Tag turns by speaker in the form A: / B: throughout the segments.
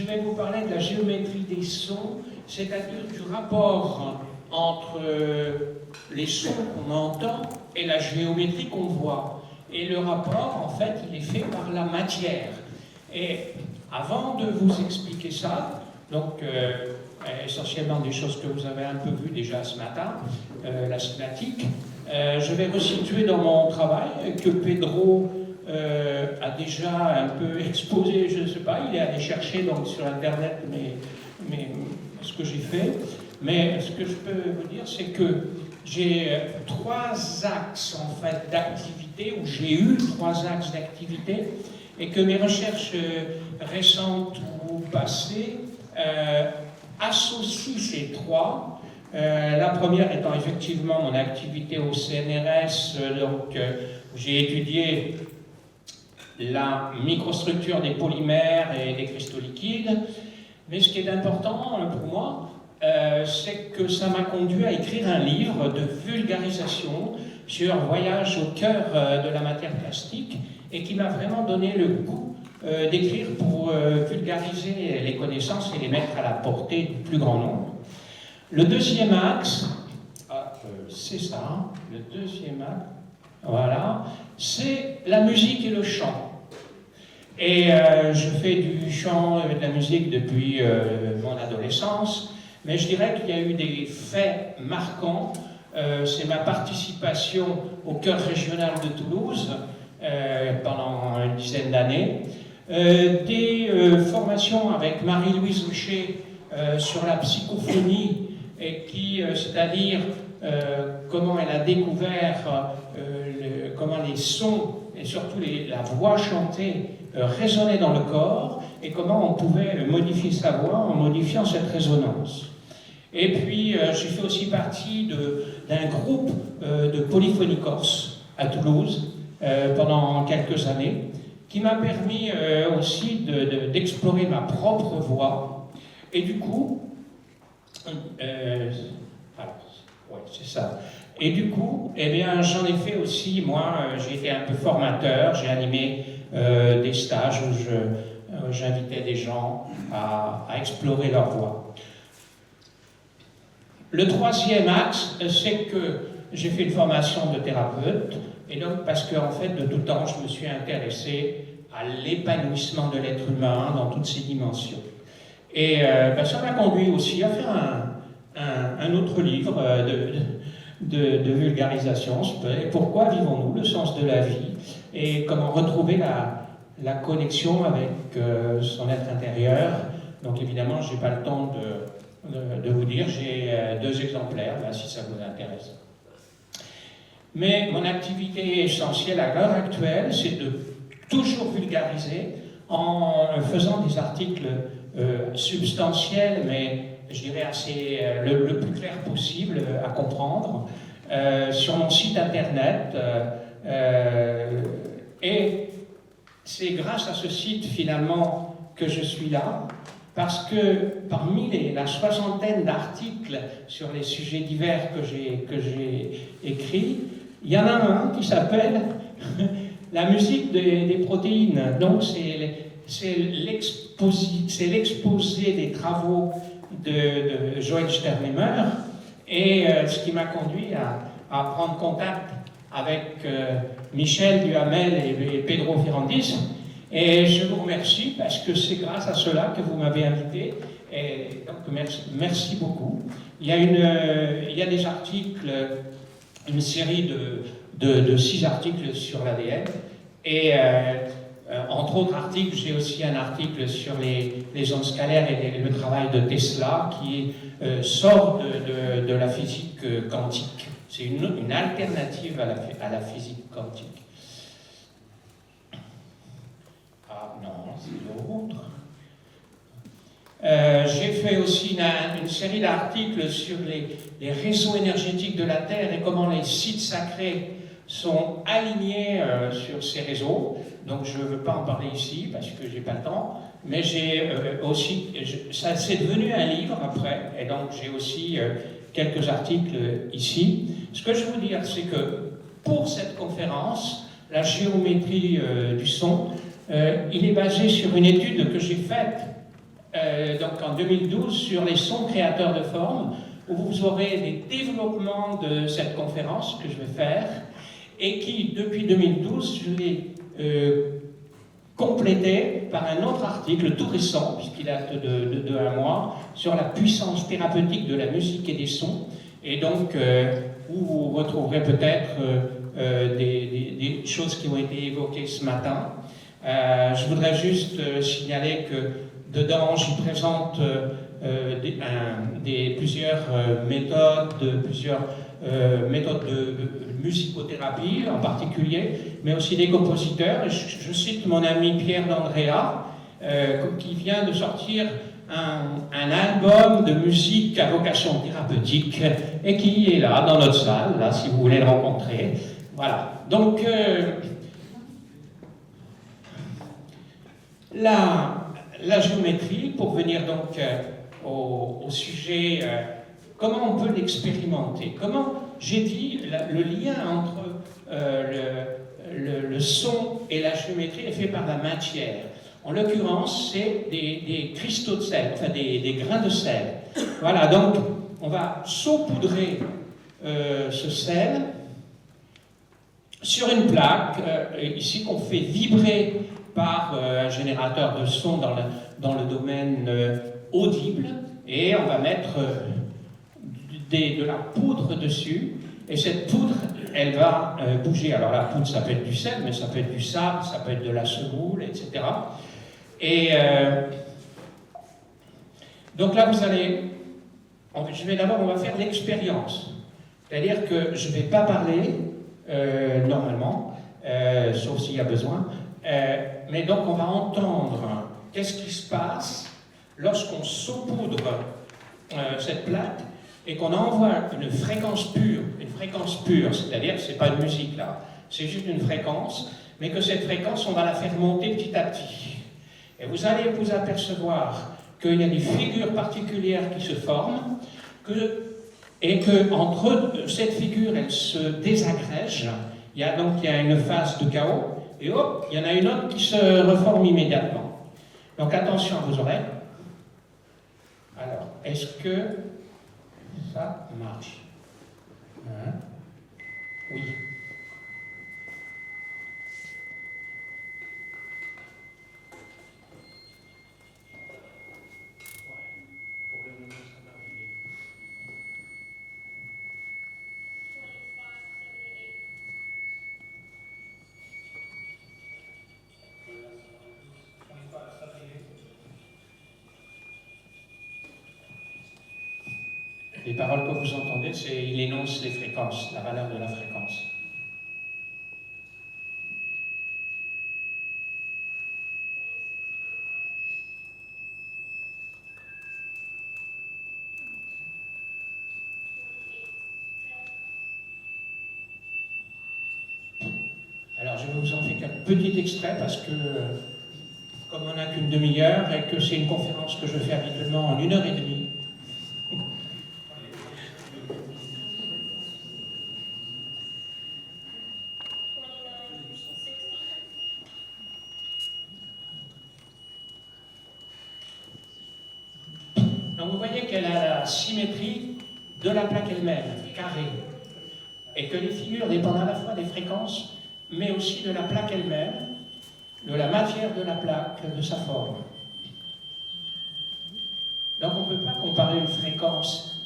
A: je vais vous parler de la géométrie des sons, c'est-à-dire du rapport entre les sons qu'on entend et la géométrie qu'on voit. Et le rapport, en fait, il est fait par la matière. Et avant de vous expliquer ça, donc essentiellement des choses que vous avez un peu vues déjà ce matin, la cinématique, je vais resituer dans mon travail que Pedro a déjà un peu exposé, je ne sais pas, il est allé chercher donc, sur Internet ce que j'ai fait. Mais ce que je peux vous dire, c'est que j'ai trois axes en fait d'activité, ou j'ai eu trois axes d'activité, et que mes recherches récentes ou passées associent ces trois. La première étant effectivement mon activité au CNRS, donc où j'ai étudié la microstructure des polymères et des cristaux liquides. Mais ce qui est important pour moi, c'est que ça m'a conduit à écrire un livre de vulgarisation sur Voyage au cœur de la matière plastique et qui m'a vraiment donné le goût d'écrire pour vulgariser les connaissances et les mettre à la portée du plus grand nombre. Le deuxième axe, c'est ça, le deuxième axe, voilà, c'est la musique et le chant. Et je fais du chant et de la musique depuis mon adolescence, mais je dirais qu'il y a eu des faits marquants. C'est ma participation au chœur régional de Toulouse pendant une dizaine d'années, des formations avec Marie-Louise Huchet sur la psychophonie, et qui, c'est-à-dire comment elle a découvert comment les sons et surtout la voix chantée résonnaient dans le corps et comment on pouvait modifier sa voix en modifiant cette résonance. Et puis j'ai fait aussi partie d'un groupe de polyphonie corse à Toulouse pendant quelques années qui m'a permis aussi d'explorer ma propre voix. Et du coup, c'est ça. Et du coup, eh bien, j'en ai fait aussi, moi, j'ai été un peu formateur, j'ai animé des stages où j'invitais des gens à explorer leur voix. Le troisième axe, c'est que j'ai fait une formation de thérapeute, et donc parce qu'en fait, de tout temps, je me suis intéressé à l'épanouissement de l'être humain dans toutes ses dimensions. Et ça m'a conduit aussi à faire un autre livre de vulgarisation, pourquoi vivons-nous, le sens de la vie, et comment retrouver la connexion avec son être intérieur. Donc évidemment, je n'ai pas le temps de vous dire, j'ai 2 exemplaires, là, si ça vous intéresse. Mais mon activité essentielle à l'heure actuelle, c'est de toujours vulgariser en faisant des articles substantiels, mais je dirais assez le plus clair possible à comprendre, sur mon site internet. Et c'est grâce à ce site finalement que je suis là, parce que parmi la soixantaine d'articles sur les sujets divers que j'ai écrits, il y en a un qui s'appelle la musique des protéines. Donc c'est l'exposé des travaux de Joël Sternheimer, et ce qui m'a conduit à prendre contact avec Michel Duhamel et Pedro Ferrandis. Et je vous remercie parce que c'est grâce à cela que vous m'avez invité. Et donc merci beaucoup. Il y a des articles, une série de 6 articles sur l'ADN. Et entre autres articles, j'ai aussi un article sur les ondes scalaires et le travail de Tesla qui sort de la physique quantique. C'est une alternative à la physique quantique. Ah non, c'est l'autre. J'ai fait aussi une série d'articles sur les réseaux énergétiques de la Terre et comment les sites sacrés sont alignés sur ces réseaux. Donc je ne veux pas en parler ici parce que je n'ai pas le temps, mais j'ai aussi, ça c'est devenu un livre après, et donc j'ai aussi quelques articles ici. Ce que je veux dire, c'est que pour cette conférence, la géométrie du son, il est basé sur une étude que j'ai faite donc en 2012 sur les sons créateurs de formes, où vous aurez les développements de cette conférence que je vais faire, et qui, depuis 2012, je l'ai complété par un autre article tout récent, puisqu'il date de 1 mois, sur la puissance thérapeutique de la musique et des sons, et donc où vous retrouverez peut-être des choses qui ont été évoquées ce matin. Je voudrais juste signaler que dedans, j'y présente plusieurs méthodes de musicothérapie en particulier, mais aussi des compositeurs. Je cite mon ami Pierre d'Andrea, qui vient de sortir un album de musique à vocation thérapeutique et qui est là, dans notre salle, là, si vous voulez le rencontrer. Voilà. Donc, la géométrie, pour venir donc au sujet, comment on peut l'expérimenter? Comment, j'ai dit, le lien entre le son et la géométrie est fait par la matière. En l'occurrence, c'est des cristaux de sel, enfin des grains de sel. Voilà, donc on va saupoudrer ce sel sur une plaque, ici qu'on fait vibrer par un générateur de son dans le domaine audible, et on va mettre de la poudre dessus, et cette poudre, elle va bouger. Alors la poudre, ça peut être du sel, mais ça peut être du sable, ça peut être de la semoule, etc. Et donc là, on va faire l'expérience. C'est-à-dire que je ne vais pas parler, normalement, sauf s'il y a besoin, mais donc on va entendre qu'est-ce qui se passe lorsqu'on saupoudre cette plaque et qu'on envoie une fréquence pure, c'est-à-dire que ce n'est pas une musique là, c'est juste une fréquence, mais que cette fréquence, on va la faire monter petit à petit. Et vous allez vous apercevoir qu'il y a des figures particulières qui se forment, et que entre cette figure, elle se désagrège. Il y a une phase de chaos, et hop, il y en a une autre qui se reforme immédiatement. Donc attention à vos oreilles. Alors, est-ce que ça marche? Hein? Oui. Les paroles que vous entendez, il énonce les fréquences, la valeur de la fréquence. Alors, je vais vous en faire quelques petits extraits parce que, comme on n'a qu'une demi-heure et que c'est une conférence que je fais habituellement en 1h30, donc vous voyez qu'elle a la symétrie de la plaque elle-même, carrée, et que les figures dépendent à la fois des fréquences, mais aussi de la plaque elle-même, de la matière de la plaque, de sa forme. Donc on ne peut pas comparer une fréquence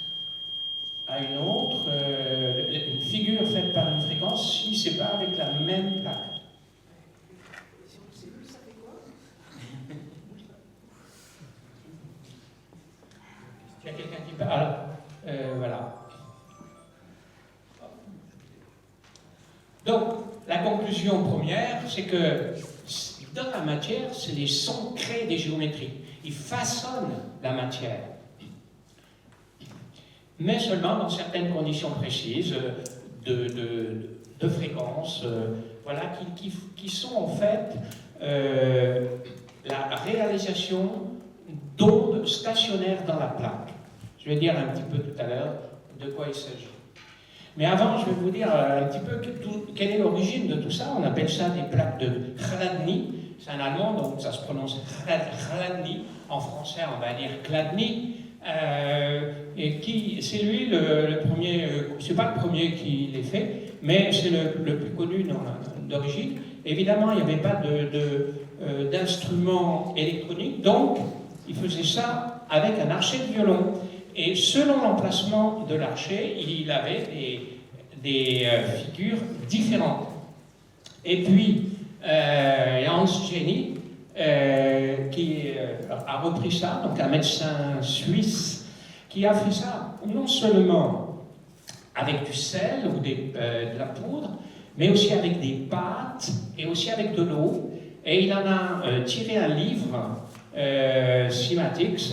A: à une autre, une figure faite par une fréquence, si ce n'est pas avec la même plaque. Il y a quelqu'un qui parle. Voilà. Donc, la conclusion première, c'est que dans la matière, c'est les sons créent des géométries. Ils façonnent la matière. Mais seulement dans certaines conditions précises de fréquence, voilà, qui sont en fait la réalisation d'ondes stationnaires dans la plaque. Je vais dire un petit peu tout à l'heure de quoi il s'agit. Mais avant, je vais vous dire un petit peu quelle est l'origine de tout ça. On appelle ça des plaques de Chladni. C'est un allemand, donc ça se prononce Chladni. en français on va dire Chladni, et qui, c'est lui le premier, c'est pas le premier qui l'ait fait, mais c'est le plus connu d'origine. Évidemment, il n'y avait pas d'instrument électronique, donc il faisait ça avec un archet de violon. Et selon l'emplacement de l'archet, il avait des figures différentes. Et puis, Hans Jenny, qui a repris ça, donc un médecin suisse, qui a fait ça non seulement avec du sel ou de la poudre, mais aussi avec des pâtes et aussi avec de l'eau. Et il en a tiré un livre, Cymatics,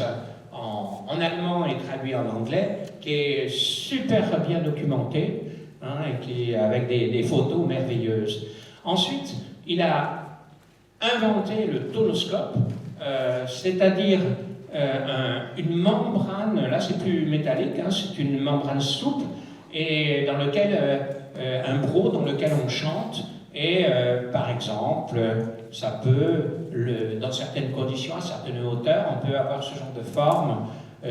A: en allemand et traduit en anglais, qui est super bien documenté, hein, et qui, avec des photos merveilleuses. Ensuite, il a inventé le tonoscope, c'est-à-dire une membrane, là c'est plus métallique, hein, c'est une membrane souple, et dans lequel un broc dans lequel on chante, et par exemple, ça peut, dans certaines conditions, à certaines hauteurs, on peut avoir ce genre de forme,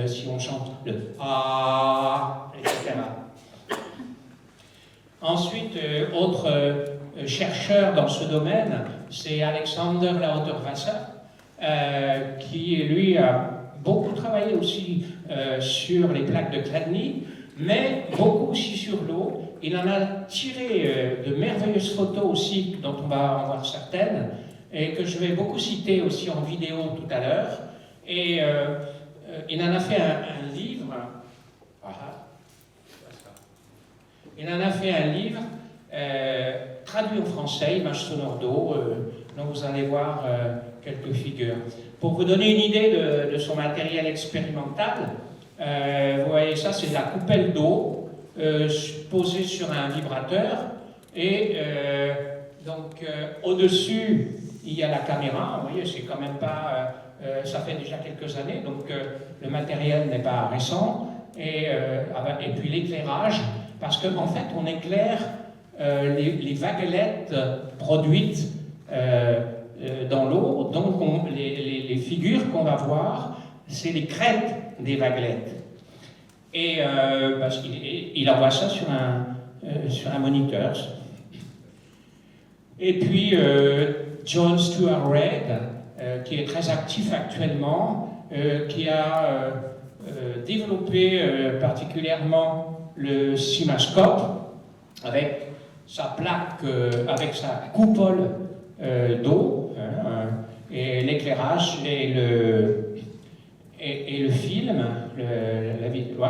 A: si on chante le A, etc. Ensuite, autre chercheur dans ce domaine, c'est Alexander Lauterwasser, qui lui a beaucoup travaillé aussi sur les plaques de Chladni, mais beaucoup aussi sur l'eau. Il en a tiré de merveilleuses photos aussi, dont on va en voir certaines, et que je vais beaucoup citer aussi en vidéo tout à l'heure. Et il en a fait un livre. Il en a fait un livre traduit en français, Images sonores d'eau, dont vous allez voir quelques figures. Pour vous donner une idée de son matériel expérimental, vous voyez ça, c'est de la coupelle d'eau posée sur un vibrateur, et donc au-dessus il y a la caméra. Vous voyez, c'est quand même pas, ça fait déjà quelques années, donc le matériel n'est pas récent, et puis l'éclairage, parce qu'en fait on éclaire les vaguelettes produites dans l'eau, donc les figures qu'on va voir, c'est les crêtes des vaguelettes. Et parce qu'il envoie ça sur un moniteur. Et puis John Stuart Reid, qui est très actif actuellement, qui a développé particulièrement le cimascope avec sa plaque, avec sa coupole d'eau, et l'éclairage et le film, la vidéo.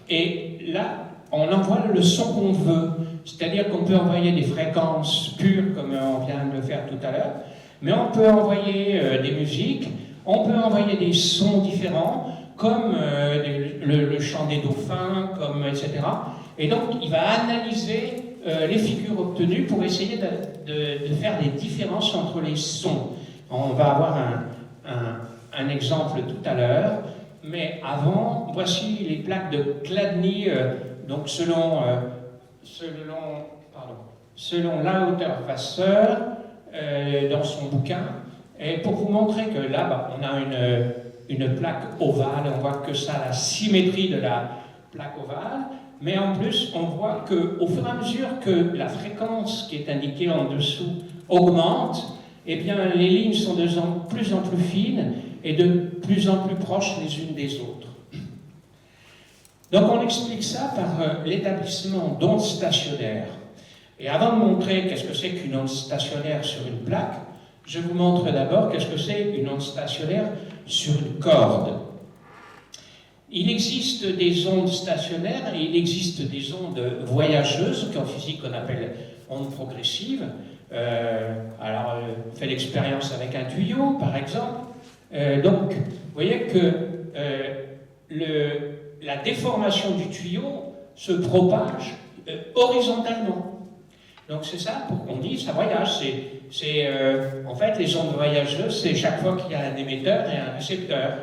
A: Et là, on envoie le son qu'on veut. C'est-à-dire qu'on peut envoyer des fréquences pures, comme on vient de le faire tout à l'heure, mais on peut envoyer des musiques, on peut envoyer des sons différents, comme le chant des dauphins, comme, etc. Et donc, il va analyser les figures obtenues pour essayer de faire des différences entre les sons. On va avoir un exemple tout à l'heure, mais avant, voici les plaques de Chladni, donc selon Lauterwasser, dans son bouquin, et pour vous montrer que là, on a une plaque ovale, on voit que ça a la symétrie de la plaque ovale, mais en plus, on voit qu'au fur et à mesure que la fréquence qui est indiquée en dessous augmente, eh bien, les lignes sont de plus en plus fines et de plus en plus proches les unes des autres. Donc on explique ça par l'établissement d'ondes stationnaires. Et avant de montrer qu'est-ce que c'est qu'une onde stationnaire sur une plaque, je vous montre d'abord qu'est-ce que c'est une onde stationnaire sur une corde. Il existe des ondes stationnaires et il existe des ondes voyageuses, qu'en physique on appelle ondes progressives. On fait l'expérience avec un tuyau, par exemple. Donc, vous voyez que la déformation du tuyau se propage horizontalement. Donc c'est ça, on dit ça voyage. En fait, les ondes voyageuses, c'est chaque fois qu'il y a un émetteur et un récepteur.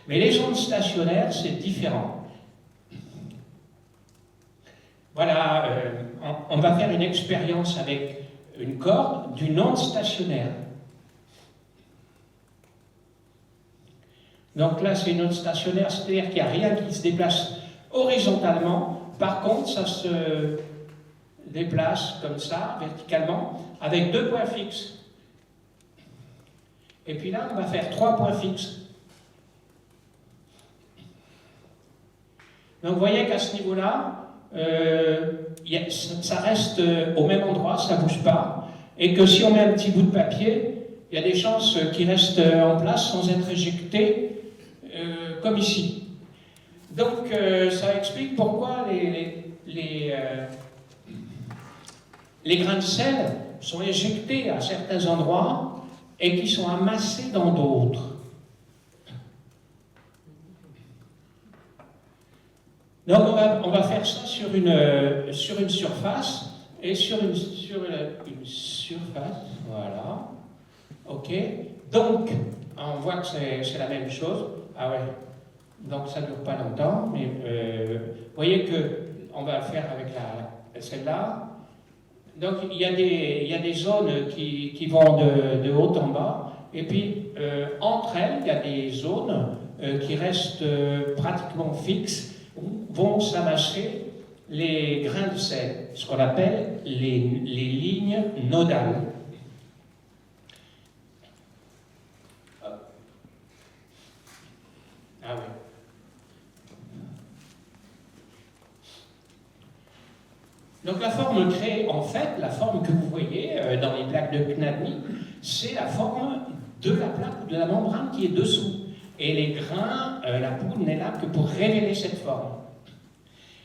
A: Mais les ondes stationnaires, c'est différent. Voilà, on va faire une expérience avec une corde d'une onde stationnaire. Donc là, c'est une note stationnaire, c'est-à-dire qu'il n'y a rien qui se déplace horizontalement. Par contre, ça se déplace comme ça, verticalement, avec 2 points fixes. Et puis là, on va faire 3 points fixes. Donc vous voyez qu'à ce niveau-là, ça reste au même endroit, ça ne bouge pas. Et que si on met un petit bout de papier, il y a des chances qu'il reste en place sans être éjecté, comme ici. Donc ça explique pourquoi les grains de sel sont éjectés à certains endroits et qui sont amassés dans d'autres. Donc on va faire ça sur une surface et sur une surface, voilà. Ok. Donc on voit que c'est la même chose. Ah ouais. Donc ça ne dure pas longtemps, mais vous voyez que on va le faire avec celle-là. Donc il y a des zones qui vont de haut en bas, et puis entre elles, il y a des zones qui restent pratiquement fixes, où vont s'amasser les grains de sel, ce qu'on appelle les lignes nodales. Ah oui. Donc la forme créée, en fait, la forme que vous voyez dans les plaques de Gnadny, c'est la forme de la plaque ou de la membrane qui est dessous. Et les grains, la poudre n'est là que pour révéler cette forme.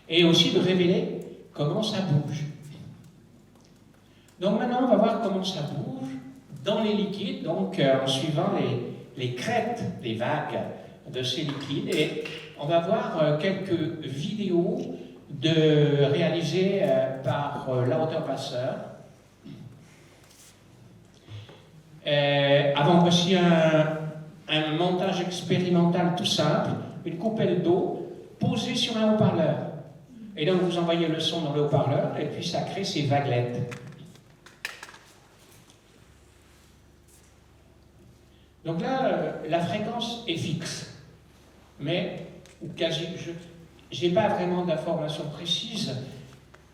A: Et aussi de révéler comment ça bouge. Donc maintenant, on va voir comment ça bouge dans les liquides, donc en suivant les crêtes, les vagues de ces liquides. Et on va voir quelques vidéos réalisées par la hauteur-passeur. Avant, voici un montage expérimental tout simple, une coupelle d'eau posée sur un haut-parleur. Et donc vous envoyez le son dans le haut-parleur et puis ça crée ces vaguelettes. Donc là, la fréquence est fixe, mais quasi, je n'ai pas vraiment d'informations précises,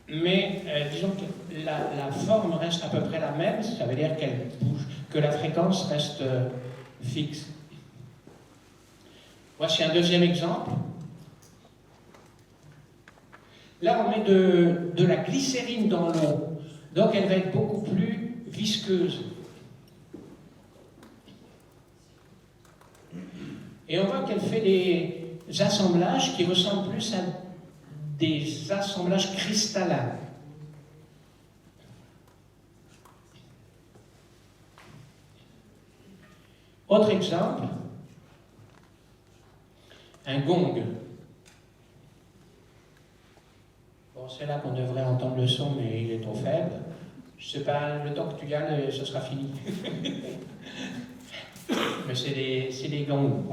A: mais disons que la forme reste à peu près la même, ça veut dire qu'elle bouge, que la fréquence reste fixe. Voici un deuxième exemple. Là, on met de la glycérine dans l'eau, donc elle va être beaucoup plus visqueuse. Et on voit qu'elle fait des assemblages qui ressemblent plus à des assemblages cristallins. Autre exemple, un gong. Bon, c'est là qu'on devrait entendre le son, mais il est trop faible. Je sais pas, le temps que tu gagnes, ce sera fini. Mais c'est des gongs.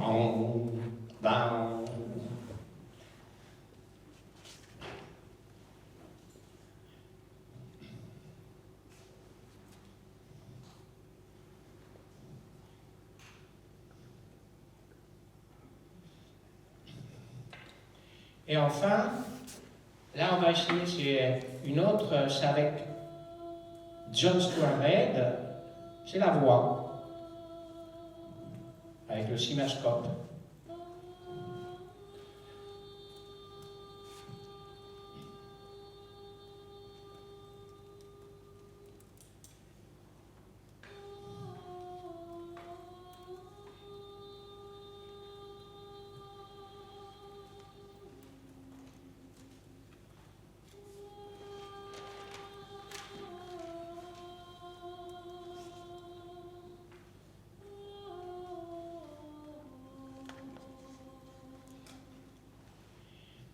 A: Et enfin, là on va essayer, c'est une autre, c'est avec John Stuart Reid, c'est la voix, avec le cimascope.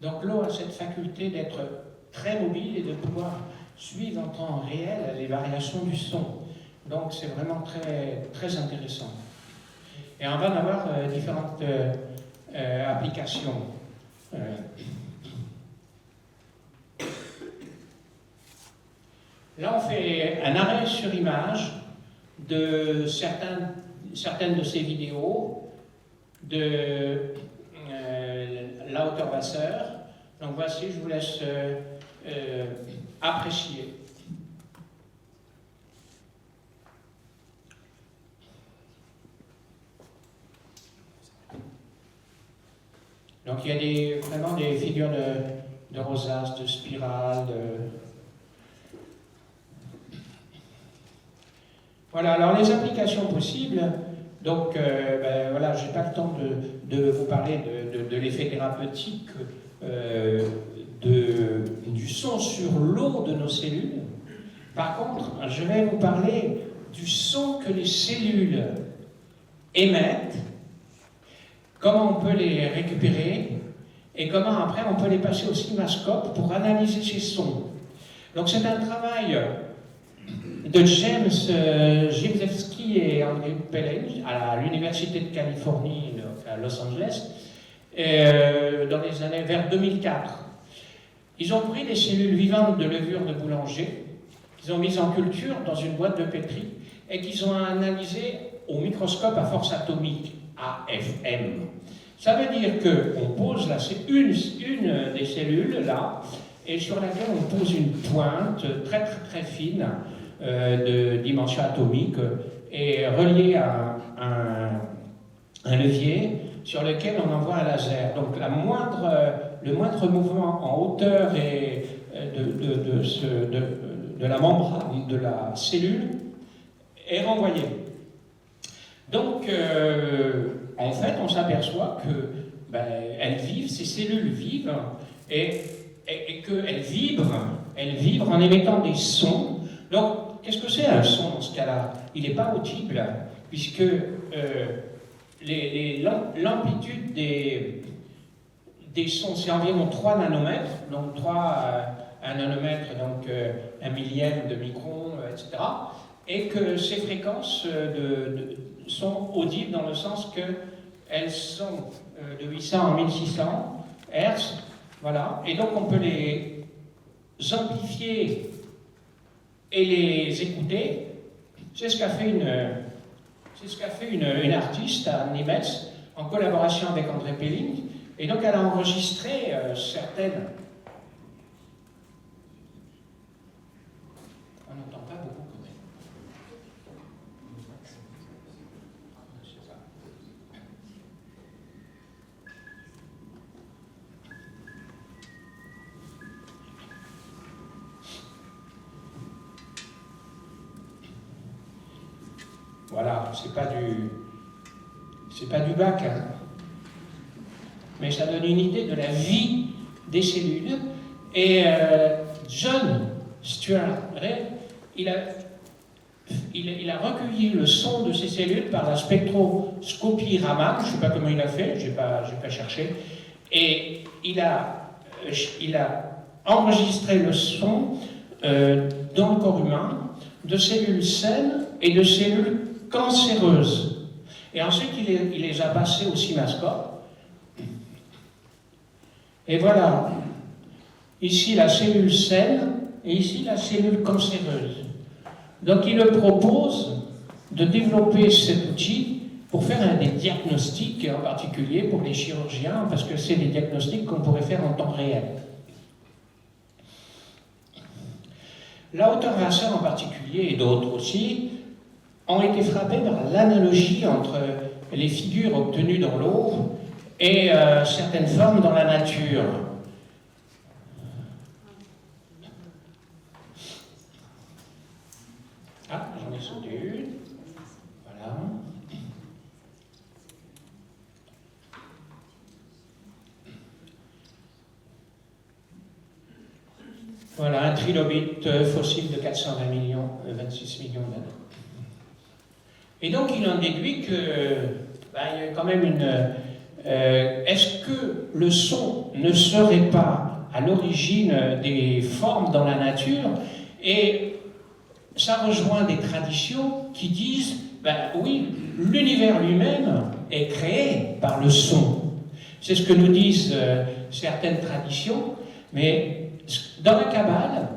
A: Donc l'eau a cette faculté d'être très mobile et de pouvoir suivre en temps réel les variations du son. Donc c'est vraiment très, très intéressant. Et on va en avoir différentes applications. Là, on fait un arrêt sur image de certaines de ces vidéos de Lauterwasser. Donc voici, je vous laisse apprécier. Donc il y a vraiment des figures de rosaces, de spirales. Voilà, alors les applications possibles, donc voilà, je n'ai pas le temps de vous parler de l'effet thérapeutique du son sur l'eau de nos cellules. Par contre, je vais vous parler du son que les cellules émettent, comment on peut les récupérer et comment après on peut les passer au cinémascope pour analyser ces sons. Donc c'est un travail de James Grzybski et André Pelling à l'Université de Californie à Los Angeles dans les années vers 2004. Ils ont pris des cellules vivantes de levure de boulanger, qu'ils ont mises en culture dans une boîte de pétri et qu'ils ont analysées au microscope à force atomique. AFM. Ça veut dire qu'on pose là, c'est une des cellules là, et sur laquelle on pose une pointe très très très fine de dimension atomique et reliée à un levier sur lequel on envoie un laser. Donc le moindre mouvement en hauteur et de la membrane de la cellule est renvoyé. Donc, en fait, on s'aperçoit que elles vivent, ces cellules vivent, et qu'elles vibrent en émettant des sons. Donc, qu'est-ce que c'est un son dans ce cas-là? Il n'est pas audible, puisque l'amplitude des sons, c'est environ 3 nanomètres, donc 1 nanomètre, donc 1 millième de micron, etc. Et que ces fréquences sont audibles dans le sens qu'elles sont de 800 à 1600 Hz, voilà, et donc on peut les amplifier et les écouter. C'est ce qu'a fait une artiste à Nimetz en collaboration avec André Pelling, et donc elle a enregistré certaines. On n'entend pas beaucoup quand même. Voilà, c'est pas du bac, hein. Mais ça donne une idée de la vie des cellules. Et John Stuart Reid, il a recueilli le son de ces cellules par la spectroscopie Raman, je ne sais pas comment il a fait, je n'ai pas cherché, et il a enregistré le son dans le corps humain de cellules saines et de cellules cancéreuses. Et ensuite, il les a passées au cinémascope. Et voilà, ici la cellule saine et ici la cellule cancéreuse. Donc il le propose de développer cet outil pour faire des diagnostics, en particulier pour les chirurgiens, parce que c'est des diagnostics qu'on pourrait faire en temps réel. Lauterwasser en particulier, et d'autres aussi, ont été frappés par l'analogie entre les figures obtenues dans l'eau et certaines formes dans la nature. Ah, j'en ai sauté une. Voilà. Voilà, un trilobite fossile de 420 millions, 26 millions d'années. Et donc, il en déduit que, il y a quand même une... est-ce que le son ne serait pas à l'origine des formes dans la nature? Et ça rejoint des traditions qui disent, oui, l'univers lui-même est créé par le son. C'est ce que nous disent certaines traditions, mais dans la Kabbale,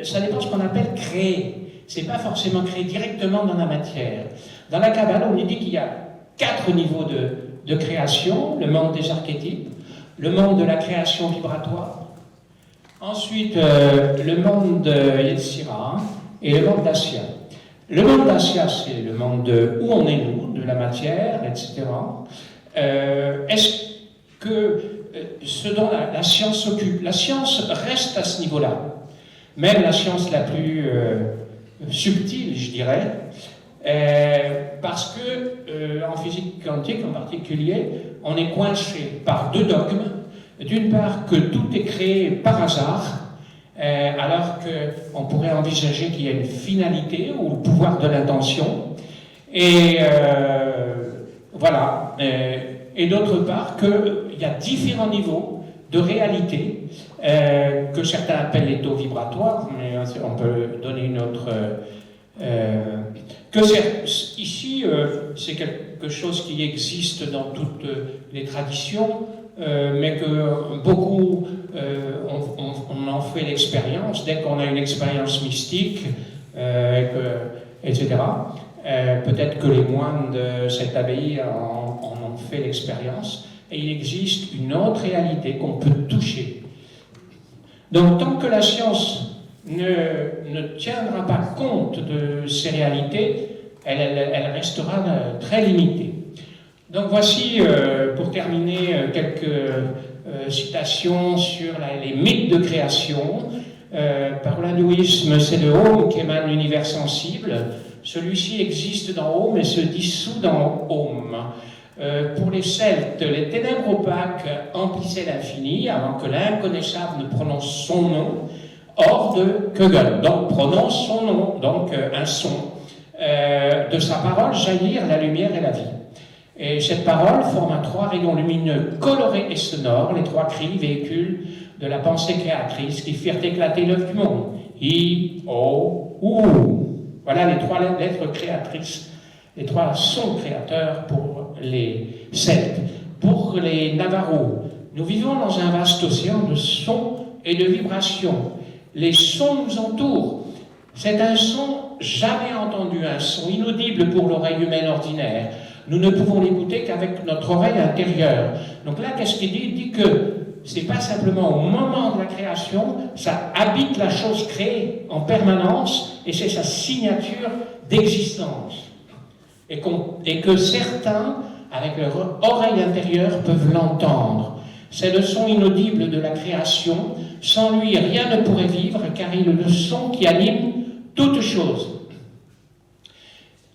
A: ça dépend de ce qu'on appelle créer. C'est pas forcément créé directement dans la matière. Dans la Kabbale, on nous dit qu'il y a 4 niveaux de création, le monde des archétypes, le monde de la création vibratoire, ensuite le monde de Yetzira et le monde d'Assia. Le monde d'Assia, c'est le monde de où on est nous, de la matière, etc. Est-ce que ce dont la science s'occupe, la science reste à ce niveau-là, même la science la plus subtile, je dirais, parce que en physique quantique en particulier, on est coincé par deux dogmes. D'une part, que tout est créé par hasard, alors qu'on pourrait envisager qu'il y a une finalité ou le pouvoir de l'intention. Et voilà. Et d'autre part, qu'il y a différents niveaux de réalité que certains appellent les taux vibratoires, mais on peut donner une autre. Ici, c'est quelque chose qui existe dans toutes les traditions, mais que beaucoup on en fait l'expérience dès qu'on a une expérience mystique, etc. Peut-être que les moines de cette abbaye en ont fait l'expérience, et il existe une autre réalité qu'on peut toucher. Donc, tant que la science ne tiendra pas compte de ces réalités, elle restera très limitée. Donc voici, pour terminer, quelques citations sur les mythes de création. Par l'hindouisme, c'est le Om qui émane l'univers sensible. Celui-ci existe dans Om et se dissout dans Om. Pour les Celtes, les ténèbres opaques emplissaient l'infini avant que l'inconnaissable ne prononce son nom hors de Kögel. Donc prononce son nom, donc un son. De sa parole jaillir la lumière et la vie. Et cette parole forme un trois rayons lumineux colorés et sonores, les trois cris véhicules de la pensée créatrice qui firent éclater l'œuvre du monde. I, O, U. Voilà les trois lettres créatrices, les trois sons créateurs pour les Celtes. Pour les Navarros, nous vivons dans un vaste océan de sons et de vibrations. Les sons nous entourent. C'est un son jamais entendu, un son inaudible pour l'oreille humaine ordinaire. Nous ne pouvons l'écouter qu'avec notre oreille intérieure. Donc là, qu'est-ce qu'il dit? Il dit que c'est pas simplement au moment de la création, ça habite la chose créée en permanence et c'est sa signature d'existence. Et que certains, avec leur oreille intérieure, peuvent l'entendre. C'est le son inaudible de la création. Sans lui, rien ne pourrait vivre, car il est le son qui anime toute chose.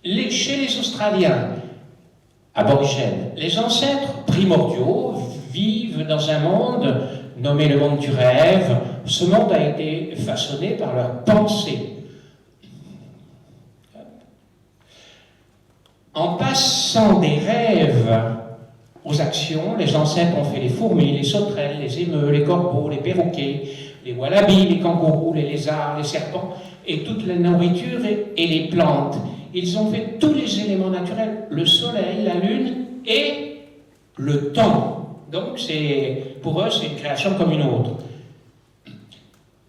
A: Chez les Australiens aborigènes, les ancêtres primordiaux vivent dans un monde nommé le monde du rêve. Ce monde a été façonné par leur pensée. En passant des rêves aux actions, les ancêtres ont fait les fourmis, les sauterelles, les émeus, les corbeaux, les perroquets, les wallabies, les kangourous, les lézards, les serpents, et toute la nourriture et les plantes. Ils ont fait tous les éléments naturels, le soleil, la lune et le temps. Donc pour eux, c'est une création comme une autre.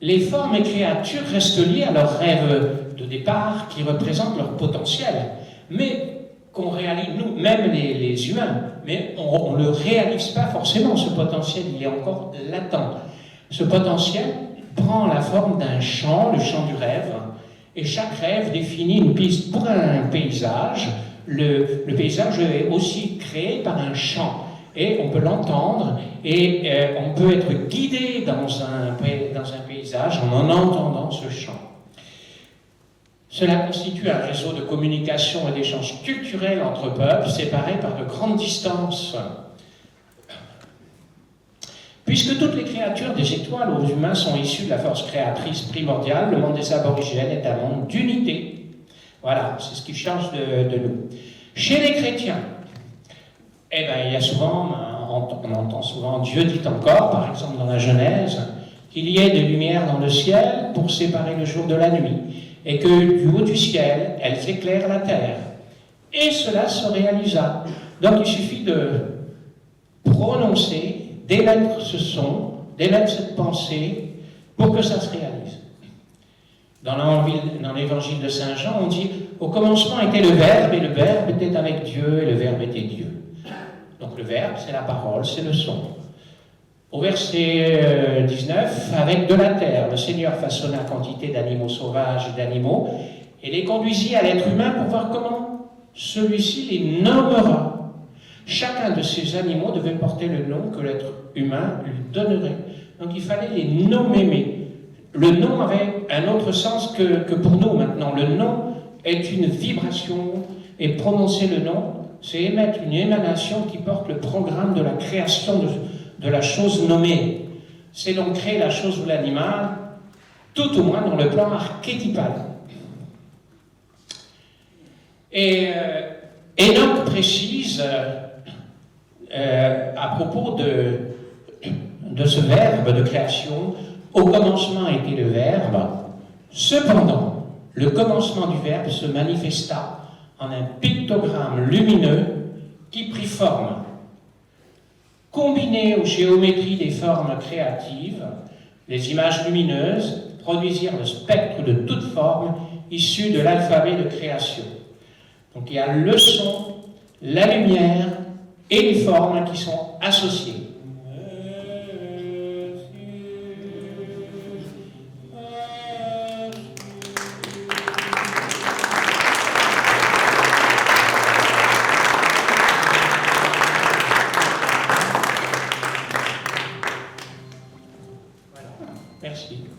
A: Les formes et créatures restent liées à leurs rêves de départ qui représentent leur potentiel, mais qu'on réalise, nous, même les humains, mais on ne le réalise pas forcément, ce potentiel, il est encore latent. Ce potentiel prend la forme d'un chant, le chant du rêve, et chaque rêve définit une piste pour un paysage. Le paysage est aussi créé par un chant, et on peut l'entendre, et on peut être guidé dans un paysage en entendant ce chant. Cela constitue un réseau de communication et d'échanges culturels entre peuples séparés par de grandes distances. Puisque toutes les créatures des étoiles aux humains sont issues de la force créatrice primordiale, le monde des aborigènes est un monde d'unité. Voilà, c'est ce qui change de nous. Chez les chrétiens, il y a souvent, on entend souvent, Dieu dit encore, par exemple dans la Genèse, qu'il y ait des lumières dans le ciel pour séparer le jour de la nuit, et que du haut du ciel, elles éclairent la terre. Et cela se réalisa. Donc il suffit de prononcer, d'émettre ce son, d'émettre cette pensée, pour que ça se réalise. Dans l'évangile de Saint Jean, on dit « Au commencement était le Verbe, et le Verbe était avec Dieu, et le Verbe était Dieu. » Donc le verbe, c'est la parole, c'est le son. Au verset 19, avec de la terre, le Seigneur façonna quantité d'animaux sauvages et d'animaux, et les conduisit à l'être humain pour voir comment celui-ci les nommera. Chacun de ces animaux devait porter le nom que l'être humain lui donnerait. Donc il fallait les nommer, mais le nom avait un autre sens que pour nous maintenant. Le nom est une vibration, et prononcer le nom, c'est émettre une émanation qui porte le programme de la création de la chose nommée. C'est donc créer la chose ou l'animal, tout au moins dans le plan archétypal. Et Enoch précise à propos de ce verbe de création, au commencement était le verbe, cependant, le commencement du verbe se manifesta en un pictogramme lumineux qui prit forme. Combiné aux géométries des formes créatives, les images lumineuses produisirent le spectre de toute forme issu de l'alphabet de création. Donc il y a le son, la lumière et les formes qui sont associées.